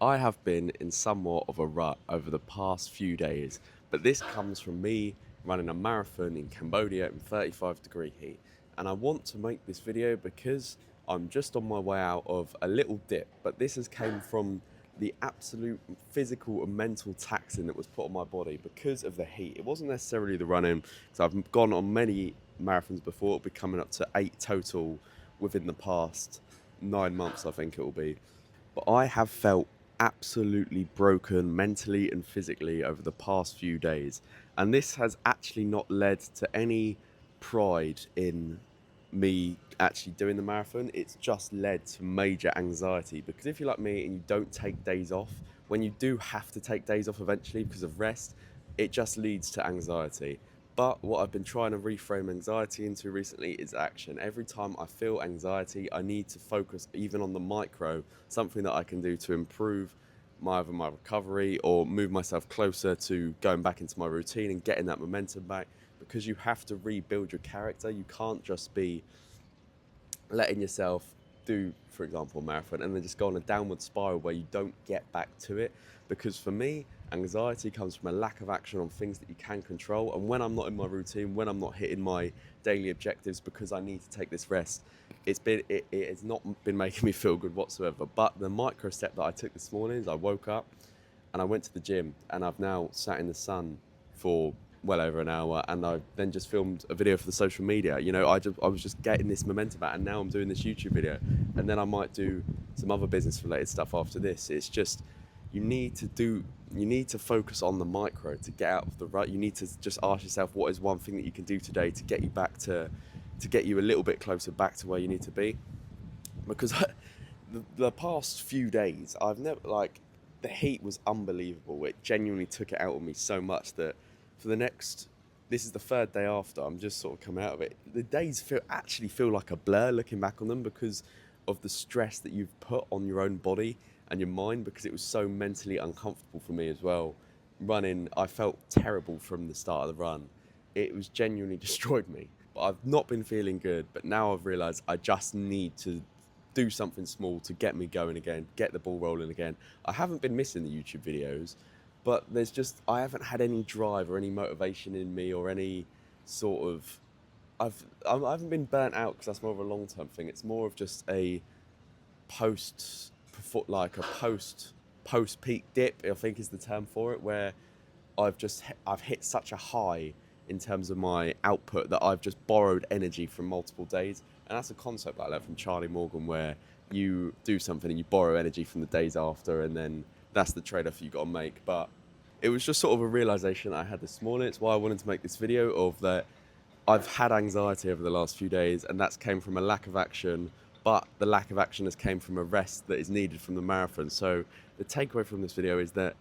I have been in somewhat of a rut over the past few days, but this comes from me running a marathon in Cambodia in 35-degree heat. And I want to make this video because I'm just on my way out of a little dip, but this has came from the absolute physical and mental taxing that was put on my body because of the heat. It wasn't necessarily the running, because I've gone on many marathons before. It'll be coming up to 8 total within the past 9 months, I think it will be. But I have felt absolutely broken mentally and physically over the past few days. And this has actually not led to any pride in me actually doing the marathon. It's just led to major anxiety, because if you're like me and you don't take days off, when you do have to take days off eventually because of rest, it just leads to anxiety. But what I've been trying to reframe anxiety into recently is action. Every time I feel anxiety, I need to focus even on the micro, something that I can do to improve either my recovery or move myself closer to going back into my routine and getting that momentum back. Because you have to rebuild your character. You can't just be letting yourself do, for example, a marathon and then just go on a downward spiral where you don't get back to it. Because for me, anxiety comes from a lack of action on things that you can control. And when I'm not in my routine, when I'm not hitting my daily objectives because I need to take this rest, it has not been making me feel good whatsoever. But the micro step that I took this morning is I woke up and I went to the gym, and I've now sat in the sun for well over an hour, and I then just filmed a video for the social media. I was just getting this momentum out, and now I'm doing this YouTube video, and then I might do some other business related stuff after this. It's just you need to focus on the micro to get out of the rut. You need to just ask yourself, what is one thing that you can do today to get you back to get you a little bit closer back to where you need to be. Because the past few days, I've never like the heat was unbelievable. It genuinely took it out of me so much that for the next, this is the third day after, I'm just sort of coming out of it. The days actually feel like a blur looking back on them because of the stress that you've put on your own body and your mind, because it was so mentally uncomfortable for me as well. Running, I felt terrible from the start of the run. It was genuinely destroyed me. But I've not been feeling good. But now I've realised I just need to do something small to get me going again, get the ball rolling again. I haven't been missing the YouTube videos, but I haven't had any drive or any motivation in me or any sort of I haven't been burnt out, because that's more of a long term thing. It's more of just a post like a post peak dip, I think is the term for it, where I've hit such a high in terms of my output that I've just borrowed energy from multiple days. And that's a concept like that from Charlie Morgan, where you do something and you borrow energy from the days after, and then that's the trade-off you got to make. But it was just sort of a realization I had this morning. It's why I wanted to make this video, of that I've had anxiety over the last few days, and that's came from a lack of action. But the lack of action has came from a rest that is needed from the marathon. So the takeaway from this video is that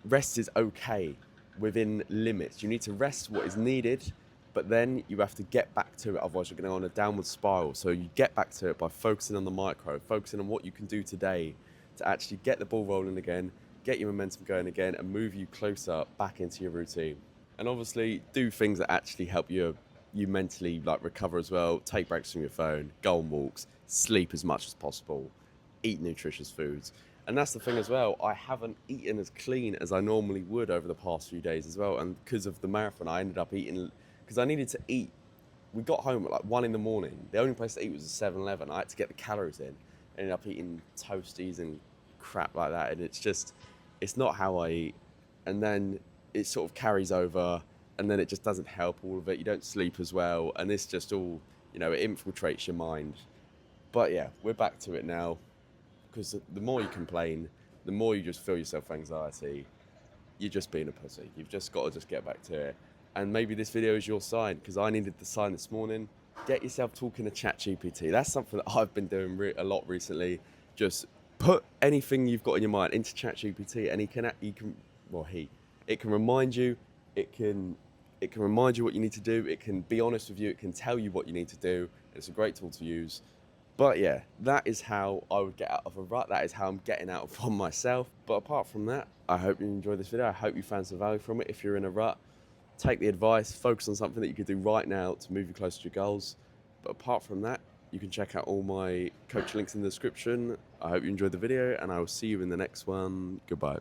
rest is okay within limits. You need to rest what is needed, but then you have to get back to it. Otherwise, you're going to go on a downward spiral. So you get back to it by focusing on the micro, focusing on what you can do today to actually get the ball rolling again, get your momentum going again, and move you closer back into your routine. And obviously, do things that actually help you mentally like recover as well. Take breaks from your phone, go on walks, sleep as much as possible, eat nutritious foods. And that's the thing as well. I haven't eaten as clean as I normally would over the past few days as well. And because of the marathon, I ended up eating, because I needed to eat. We got home at like 1 in the morning. The only place to eat was a 7-Eleven. I had to get the calories in. I ended up eating toasties and crap like that. And it's not how I eat. And then it sort of carries over, and then it just doesn't help all of it. You don't sleep as well. And it's just all, it infiltrates your mind. But yeah, we're back to it now, because the more you complain, the more you just feel yourself anxiety. You're just being a pussy. You've just got to just get back to it. And maybe this video is your sign, because I needed the sign this morning. Get yourself talking to ChatGPT. That's something that I've been doing a lot recently. Just put anything you've got in your mind into ChatGPT, and it can remind you. It can remind you what you need to do. It can be honest with you. It can tell you what you need to do. It's a great tool to use. But yeah, that is how I would get out of a rut. That is how I'm getting out from myself. But apart from that, I hope you enjoyed this video. I hope you found some value from it. If you're in a rut, take the advice, focus on something that you could do right now to move you closer to your goals. But apart from that, You can check out all my coach links in the description. I hope you enjoyed the video, and I will see you in the next one. Goodbye.